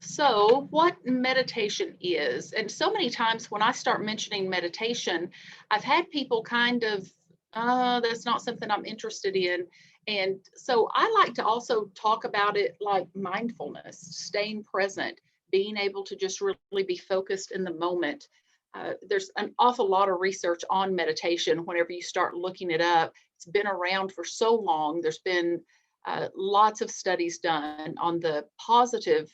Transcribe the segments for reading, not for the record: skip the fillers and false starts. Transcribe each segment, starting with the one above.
So, what meditation is, and so many times when I start mentioning meditation, I've had people kind of, that's not something I'm interested in. And so I like to also talk about it like mindfulness, staying present, being able to just really be focused in the moment. There's an awful lot of research on meditation whenever you start looking it up. It's been around for so long. There's been lots of studies done on the positive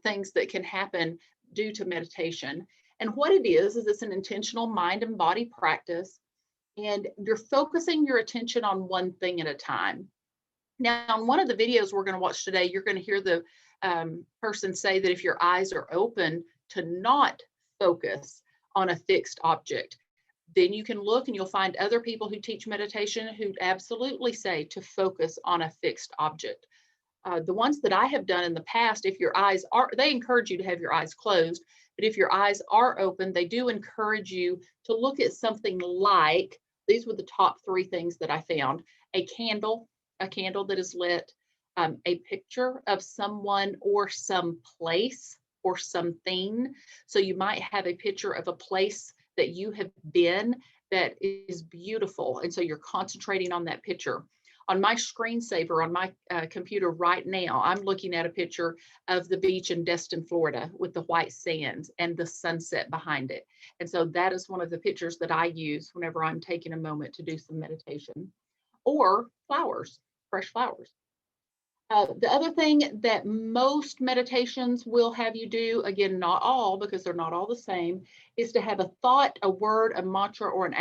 things that can happen due to meditation. And what it is it's an intentional mind and body practice, and you're focusing your attention on one thing at a time. Now, in one of the videos we're going to watch today, you're going to hear the person say that if your eyes are open, to not focus on a fixed object. Then you can look and you'll find other people who teach meditation who absolutely say to focus on a fixed object. The ones that I have done in the past, if your eyes are, they encourage you to have your eyes closed, but if your eyes are open, they do encourage you to look at something like, these were the top three things that I found: a candle that is lit, a picture of someone or some place or something. So you might have a picture of a place that you have been that is beautiful. And so you're concentrating on that picture. On my screensaver on my computer right now, I'm looking at a picture of the beach in Destin, Florida, with the white sands and the sunset behind it. And so that is one of the pictures that I use whenever I'm taking a moment to do some meditation. Or flowers, fresh flowers. The other thing that most meditations will have you do, again, not all, because they're not all the same, is to have a thought, a word, a mantra, or an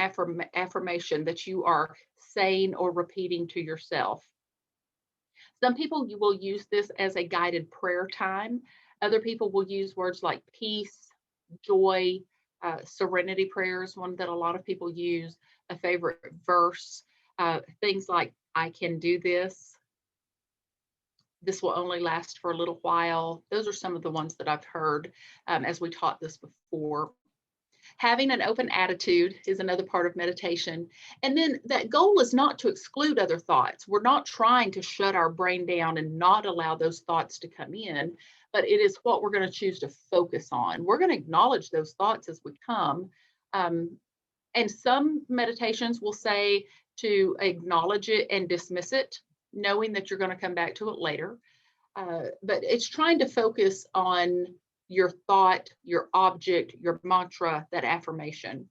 affirmation that you are saying or repeating to yourself. Some people you will use this as a guided prayer time. Other people will use words like peace, joy, serenity prayers, one that a lot of people use, a favorite verse, things like, I can do this. This will only last for a little while. Those are some of the ones that I've heard as we taught this before. Having an open attitude is another part of meditation. And then that goal is not to exclude other thoughts. We're not trying to shut our brain down and not allow those thoughts to come in, but it is what we're going to choose to focus on. We're going to acknowledge those thoughts as we come. And some meditations will say to acknowledge it and dismiss it, knowing that you're going to come back to it later. But it's trying to focus on your thought, your object, your mantra, that affirmation.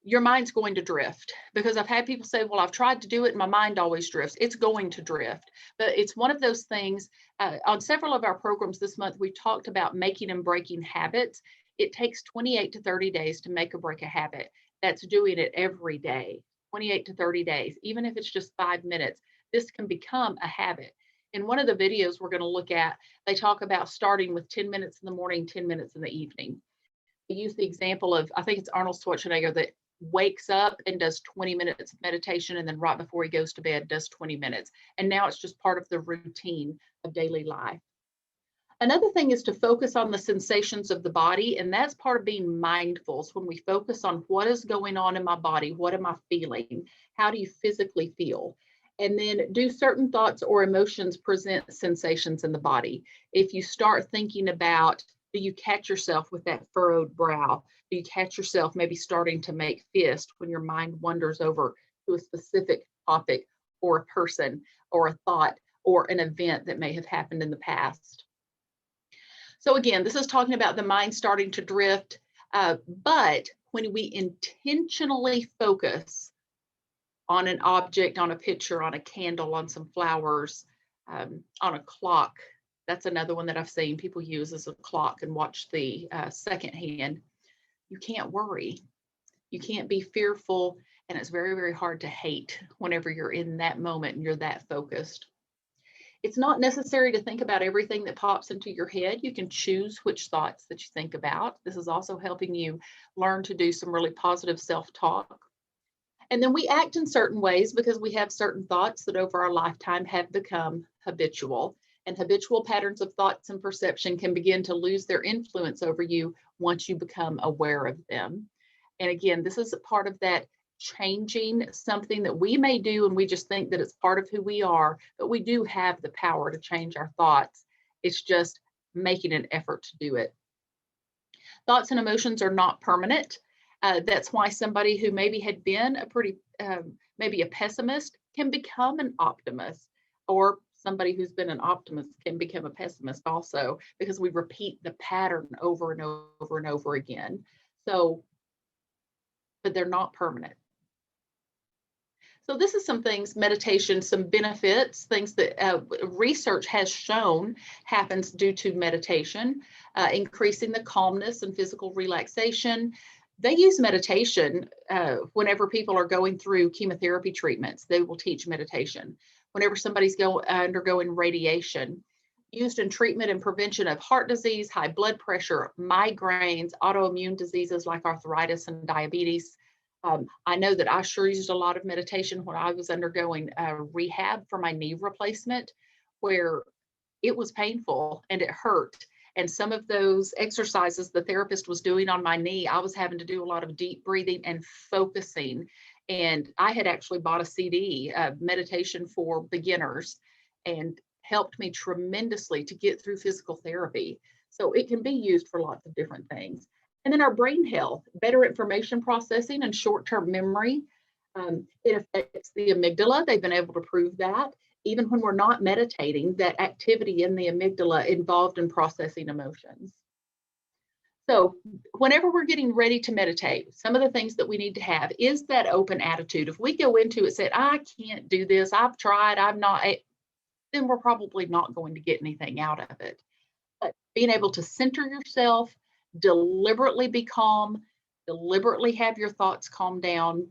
Your mind's going to drift, because I've had people say, well, I've tried to do it and my mind always drifts. It's going to drift. But it's one of those things. On several of our programs this month, we talked about making and breaking habits. It takes 28 to 30 days to make or break a habit. That's doing it every day, 28 to 30 days, even if it's just 5 minutes. This can become a habit. In one of the videos we're going to look at, they talk about starting with 10 minutes in the morning, 10 minutes in the evening. They use the example of, I think it's Arnold Schwarzenegger, that wakes up and does 20 minutes of meditation, and then right before he goes to bed does 20 minutes. And now it's just part of the routine of daily life. Another thing is to focus on the sensations of the body, and that's part of being mindful. So when we focus on what is going on in my body, what am I feeling? How do you physically feel? And then, do certain thoughts or emotions present sensations in the body? If you start thinking about, do you catch yourself with that furrowed brow? Do you catch yourself maybe starting to make fist when your mind wanders over to a specific topic or a person or a thought or an event that may have happened in the past? So again, this is talking about the mind starting to drift, but when we intentionally focus on an object, on a picture, on a candle, on some flowers, on a clock. That's another one that I've seen people use as a clock and watch the second hand. You can't worry. You can't be fearful. And it's very, very hard to hate whenever you're in that moment and you're that focused. It's not necessary to think about everything that pops into your head. You can choose which thoughts that you think about. This is also helping you learn to do some really positive self-talk. And then we act in certain ways because we have certain thoughts that over our lifetime have become habitual. And habitual patterns of thoughts and perception can begin to lose their influence over you once you become aware of them. And again, this is a part of that changing something that we may do and we just think that it's part of who we are, but we do have the power to change our thoughts. It's just making an effort to do it. Thoughts and emotions are not permanent. That's why somebody who maybe had been a maybe a pessimist can become an optimist, or somebody who's been an optimist can become a pessimist also, because we repeat the pattern over and over and over again. So, but they're not permanent. So this is some things, meditation, some benefits, things that research has shown happens due to meditation, increasing the calmness and physical relaxation. They use meditation whenever people are going through chemotherapy treatments. They will teach meditation. Whenever somebody's undergoing radiation, used in treatment and prevention of heart disease, high blood pressure, migraines, autoimmune diseases like arthritis and diabetes. I know that I sure used a lot of meditation when I was undergoing rehab for my knee replacement, where it was painful and it hurt. And some of those exercises the therapist was doing on my knee, I was having to do a lot of deep breathing and focusing. And I had actually bought a CD, Meditation for Beginners, and helped me tremendously to get through physical therapy. So it can be used for lots of different things. And then our brain health, better information processing and short-term memory. It affects the amygdala. They've been able to prove that. Even when we're not meditating, that activity in the amygdala involved in processing emotions. So whenever we're getting ready to meditate, some of the things that we need to have is that open attitude. If we go into it saying, I can't do this, I've tried, I'm not, then we're probably not going to get anything out of it. But being able to center yourself, deliberately be calm, deliberately have your thoughts calm down.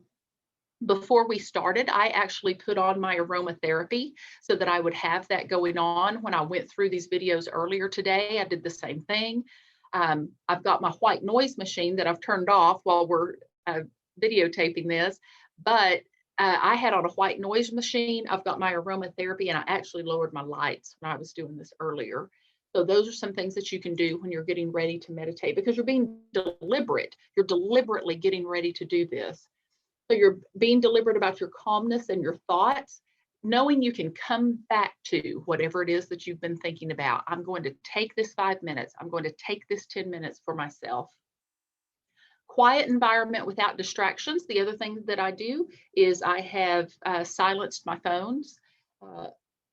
Before we started, I actually put on my aromatherapy so that I would have that going on. When I went through these videos earlier today, I did the same thing. I've got my white noise machine that I've turned off while we're videotaping this, but I had on a white noise machine. I've got my aromatherapy, and I actually lowered my lights when I was doing this earlier. So those are some things that you can do when you're getting ready to meditate, because you're being deliberate. You're deliberately getting ready to do this. So you're being deliberate about your calmness and your thoughts, knowing you can come back to whatever it is that you've been thinking about. I'm going to take this 5 minutes. I'm going to take this 10 minutes for myself. Quiet environment without distractions. The other thing that I do is I have silenced my phones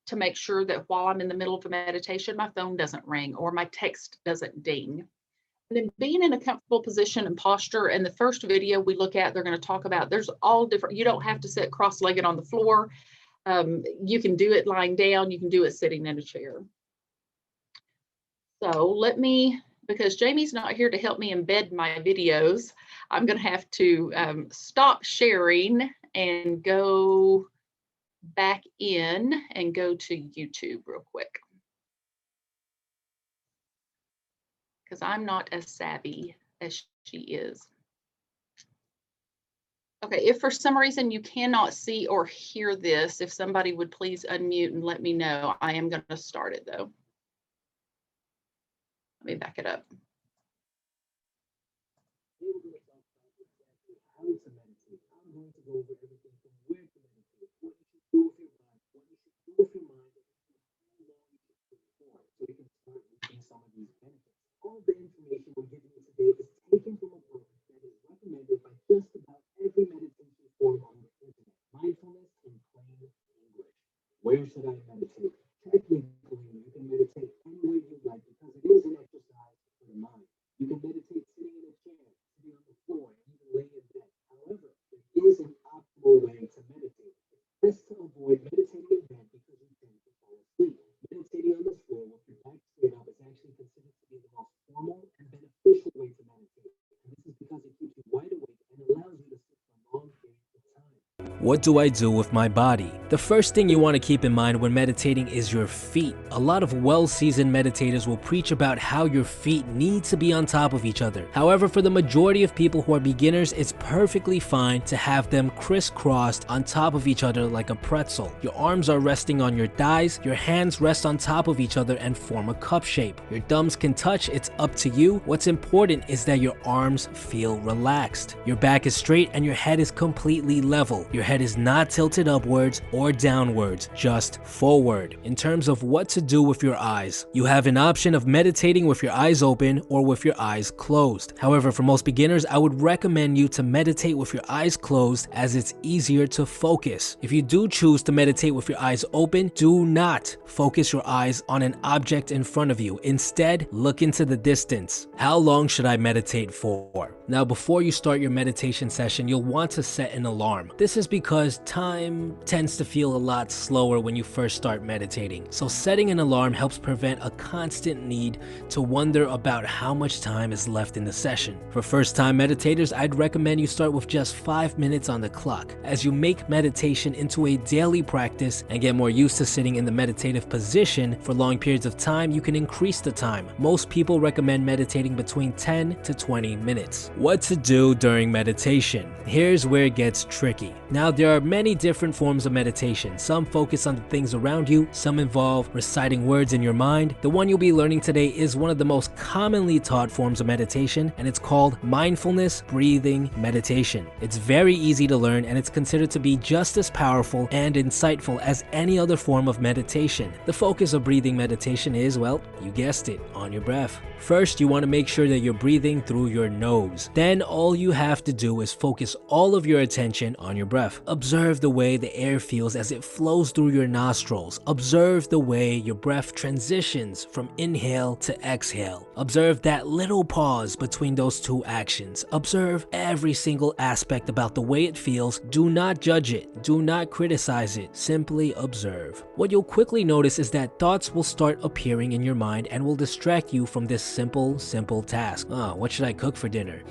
to make sure that while I'm in the middle of a meditation, my phone doesn't ring or my text doesn't ding. And then being in a comfortable position and posture. And the first video we look at, they're going to talk about, there's all different, you don't have to sit cross-legged on the floor. You can do it lying down. You can do it sitting in a chair. So because Jamie's not here to help me embed my videos, I'm going to have to stop sharing and go back in and go to YouTube real quick, because I'm not as savvy as she is. Okay, if for some reason you cannot see or hear this, if somebody would please unmute and let me know. I am going to start it though. Let me back it up. All the information we're giving you today is taken from a book that is recommended by just about every meditation form on the internet. Mindfulness in plain English. Where should I meditate? Technically, you can meditate any way you like, because it is an exercise for the mind. You can meditate sitting in a chair, sitting on the floor, and even laying in bed. However, there is an optimal way to meditate. It's best to avoid meditating in bed because you tend to fall asleep. Meditating on the floor with your back straight up is actually considered to be the most formal and beneficial way to meditate. And this is because it keeps you wide awake and allows you to sit for long periods of time. What do I do with my body? The first thing you want to keep in mind when meditating is your feet. A lot of well-seasoned meditators will preach about how your feet need to be on top of each other. However, for the majority of people who are beginners, it's perfectly fine to have them crisscrossed on top of each other like a pretzel. Your arms are resting on your thighs, your hands rest on top of each other and form a cup shape. Your thumbs can touch, it's up to you. What's important is that your arms feel relaxed. Your back is straight and your head is completely level. Your head is not tilted upwards or downwards, just forward. In terms of what to do with your eyes, you have an option of meditating with your eyes open or with your eyes closed. However, for most beginners, I would recommend you to meditate with your eyes closed as it's easier to focus. If you do choose to meditate with your eyes open, do not focus your eyes on an object in front of you. Instead, look into the distance. How long should I meditate for? Now, before you start your meditation session, you'll want to set an alarm. This is because time tends to feel a lot slower when you first start meditating. So setting an alarm helps prevent a constant need to wonder about how much time is left in the session. For first-time meditators, I'd recommend you start with just 5 minutes on the clock. As you make meditation into a daily practice and get more used to sitting in the meditative position for long periods of time, you can increase the time. Most people recommend meditating between 10 to 20 minutes. What to do during meditation? Here's where it gets tricky. Now, there are many different forms of meditation. Some focus on the things around you, some involve reciting words in your mind. The one you'll be learning today is one of the most commonly taught forms of meditation, and it's called mindfulness breathing meditation. It's very easy to learn, and it's considered to be just as powerful and insightful as any other form of meditation. The focus of breathing meditation is, well, you guessed it, on your breath. First, you want to make sure that you're breathing through your nose. Then all you have to do is focus all of your attention on your breath. Observe the way the air feels as it flows through your nostrils. Observe the way your breath transitions from inhale to exhale. Observe that little pause between those two actions. Observe every single aspect about the way it feels. Do not judge it. Do not criticize it. Simply observe. What you'll quickly notice is that thoughts will start appearing in your mind and will distract you from this simple task. What should I cook for dinner?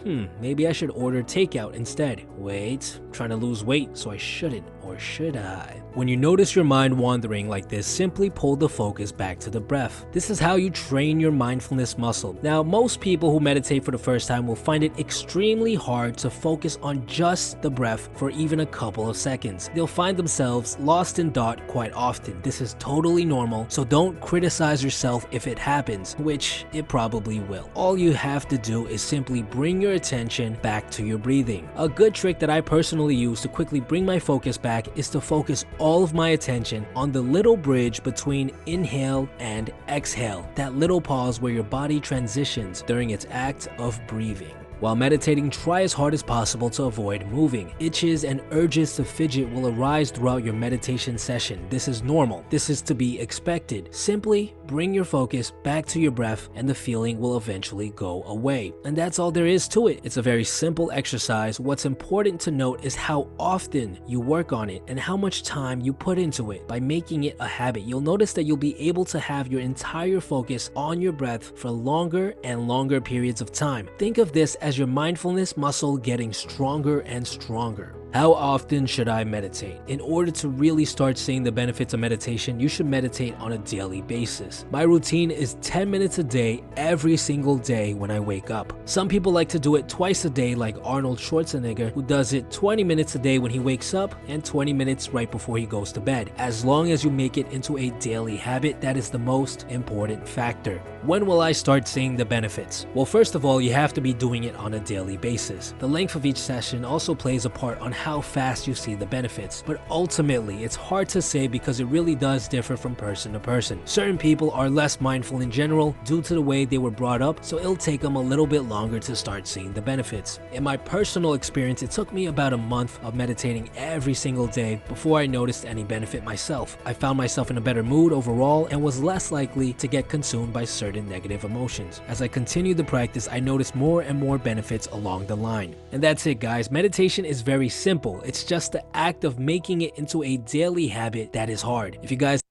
Maybe I should order takeout instead. Wait, I'm trying to lose weight, so I shouldn't, or should I? When you notice your mind wandering like this, simply pull the focus back to the breath. This is how you train your mindfulness muscle. Now, most people who meditate for the first time will find it extremely hard to focus on just the breath for even a couple of seconds. They'll find themselves lost in thought quite often. This is totally normal, so don't criticize yourself if it happens, which it probably will. All you have to do is simply bring your attention back to your breathing. A good trick that I personally use to quickly bring my focus back is to focus all of my attention on the little bridge between inhale and exhale, that little pause where your body transitions during its act of breathing. While meditating, try as hard as possible to avoid moving. Itches and urges to fidget will arise throughout your meditation session. This is normal. This is to be expected. Simply bring your focus back to your breath and the feeling will eventually go away. And that's all there is to it. It's a very simple exercise. What's important to note is how often you work on it and how much time you put into it. By making it a habit, you'll notice that you'll be able to have your entire focus on your breath for longer and longer periods of time. Think of this as your mindfulness muscle getting stronger and stronger. How often should I meditate? In order to really start seeing the benefits of meditation, you should meditate on a daily basis. My routine is 10 minutes a day, every single day when I wake up. Some people like to do it twice a day, like Arnold Schwarzenegger, who does it 20 minutes a day when he wakes up and 20 minutes right before he goes to bed. As long as you make it into a daily habit, that is the most important factor. When will I start seeing the benefits? Well, first of all, you have to be doing it on a daily basis. The length of each session also plays a part on how fast you see the benefits, but ultimately it's hard to say because it really does differ from person to person. Certain people are less mindful in general due to the way they were brought up, so it'll take them a little bit longer to start seeing the benefits. In my personal experience, it took me about a month of meditating every single day before I noticed any benefit myself. I found myself in a better mood overall and was less likely to get consumed by certain negative emotions. As I continued the practice, I noticed more and more benefits along the line. And that's it, guys. Meditation is very simple. It's just the act of making it into a daily habit that is hard. If you guys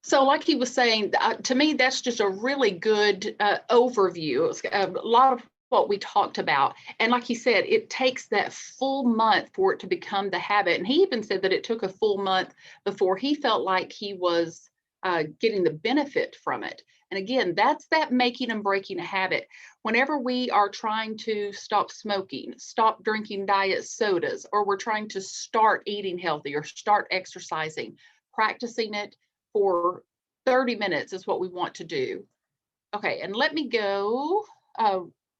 So like he was saying, to me, that's just a really good overview. It's a lot of what we talked about. And like he said, it takes that full month for it to become the habit. And he even said that it took a full month before he felt like he was getting the benefit from it. And again, that's that making and breaking a habit. Whenever we are trying to stop smoking, stop drinking diet sodas, or we're trying to start eating healthy or start exercising, practicing it for 30 minutes is what we want to do. Okay, and let me go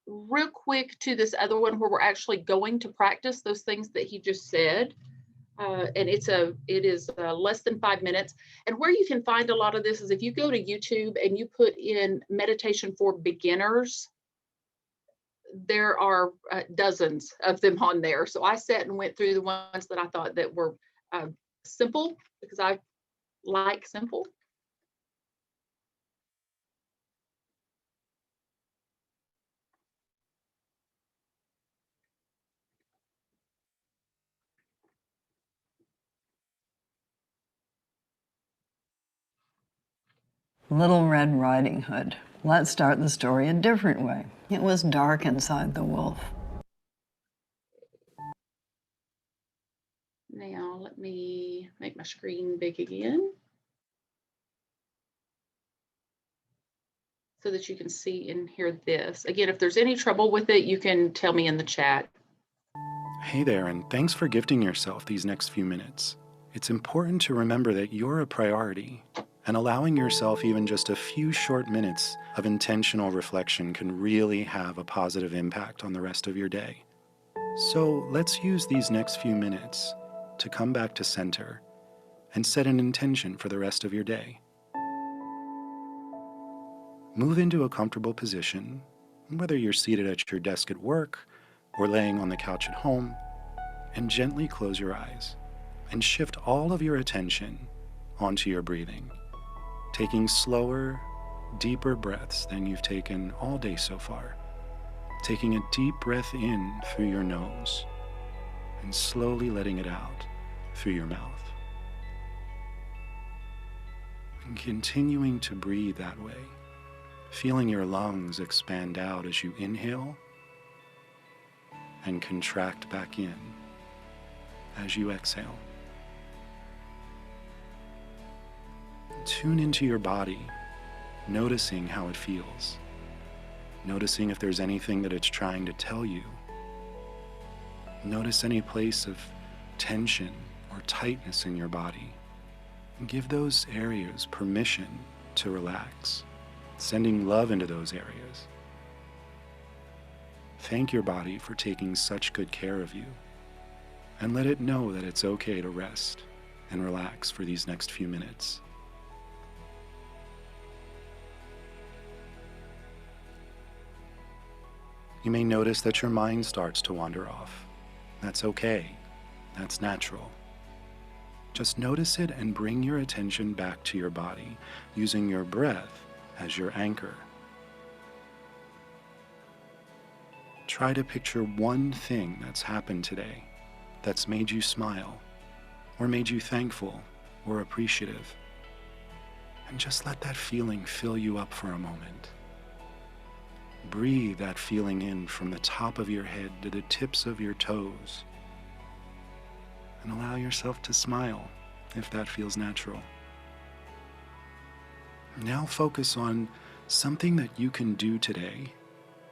real quick to this other one where we're actually going to practice those things that he just said. And it is less than 5 minutes. And where you can find a lot of this is if you go to YouTube and you put in meditation for beginners, there are dozens of them on there. So I sat and went through the ones that I thought that were simple, because I like simple. Little Red Riding Hood. Let's start the story a different way. It was dark inside the wolf. Now let me make my screen big again so that you can see and hear this. Again, if there's any trouble with it, you can tell me in the chat. Hey there, and thanks for gifting yourself these next few minutes. It's important to remember that you're a priority, and allowing yourself even just a few short minutes of intentional reflection can really have a positive impact on the rest of your day. So let's use these next few minutes to come back to center and set an intention for the rest of your day. Move into a comfortable position, whether you're seated at your desk at work or laying on the couch at home, and gently close your eyes and shift all of your attention onto your breathing, taking slower, deeper breaths than you've taken all day so far. Taking a deep breath in through your nose and slowly letting it out through your mouth. And continuing to breathe that way, feeling your lungs expand out as you inhale and contract back in as you exhale. Tune into your body, noticing how it feels. Noticing if there's anything that it's trying to tell you. Notice any place of tension or tightness in your body. And give those areas permission to relax, sending love into those areas. Thank your body for taking such good care of you, and let it know that it's okay to rest and relax for these next few minutes. You may notice that your mind starts to wander off. That's okay. That's natural. Just notice it and bring your attention back to your body, using your breath as your anchor. Try to picture one thing that's happened today that's made you smile, or made you thankful or appreciative. And just let that feeling fill you up for a moment. Breathe that feeling in from the top of your head to the tips of your toes. And allow yourself to smile if that feels natural. Now focus on something that you can do today,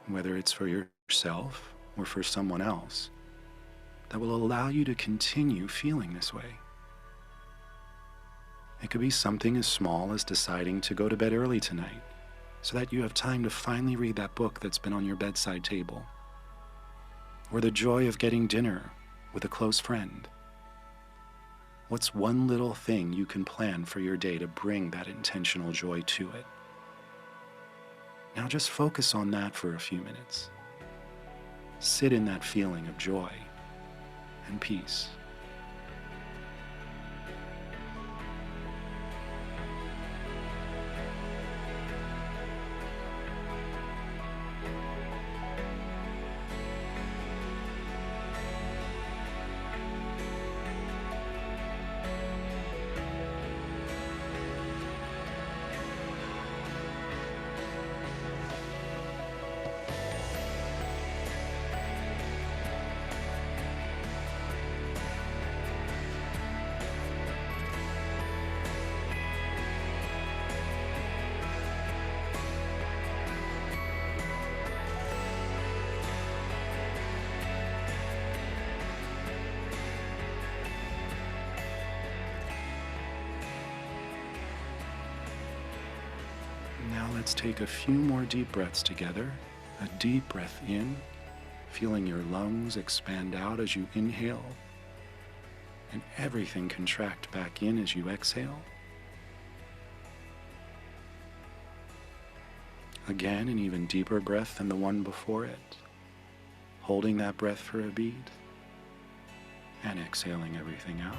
whether it's for yourself or for someone else, that will allow you to continue feeling this way. It could be something as small as deciding to go to bed early tonight, so that you have time to finally read that book that's been on your bedside table. Or the joy of getting dinner with a close friend. What's one little thing you can plan for your day to bring that intentional joy to it? Now just focus on that for a few minutes. Sit in that feeling of joy and peace. Now let's take a few more deep breaths together. A deep breath in, feeling your lungs expand out as you inhale. and everything contract back in as you exhale. Again, an even deeper breath than the one before it, holding that breath for a beat, and exhaling everything out.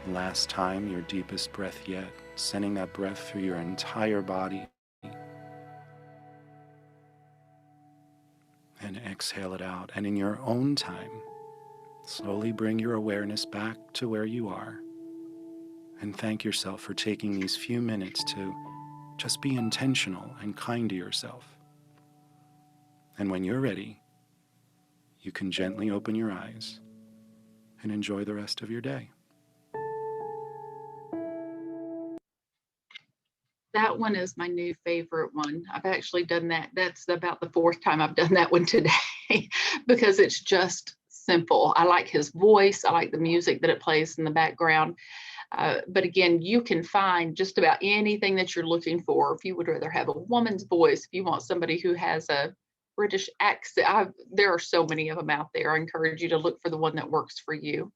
Last time, your deepest breath yet, sending that breath through your entire body, and exhale it out. And in your own time, slowly bring your awareness back to where you are, and thank yourself for taking these few minutes to just be intentional and kind to yourself. And when you're ready, you can gently open your eyes and enjoy the rest of your day. That one is my new favorite one. I've actually done that. That's about the fourth time I've done that one today because it's just simple. I like his voice. I like the music that it plays in the background. But again, you can find just about anything that you're looking for. If you would rather have a woman's voice, if you want somebody who has a British accent, there are so many of them out there. I encourage you to look for the one that works for you.